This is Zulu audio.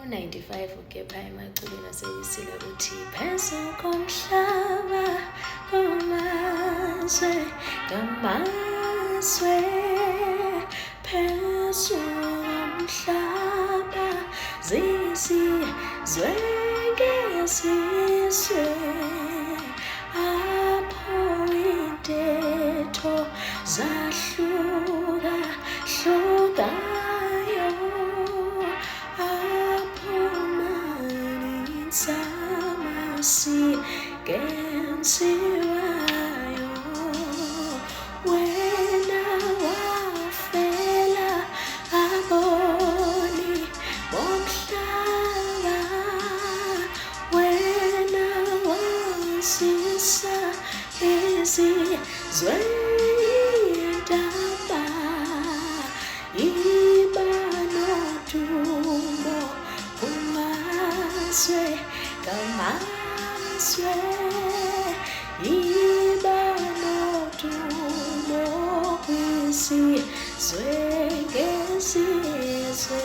95 ukepha emaculeni asewisile uthi phezu komhlaba kumazwe ngamazwe phezu komhlaba zizizwe ngezizwe apho intetho zahluka-hlukayo apho maninzi amasiko wena wafela aboni bomhlaba wena wazisa izizwe indaba iba nodumo kumazwe ngamazwe iba nodumo kwizizwe ngezizwe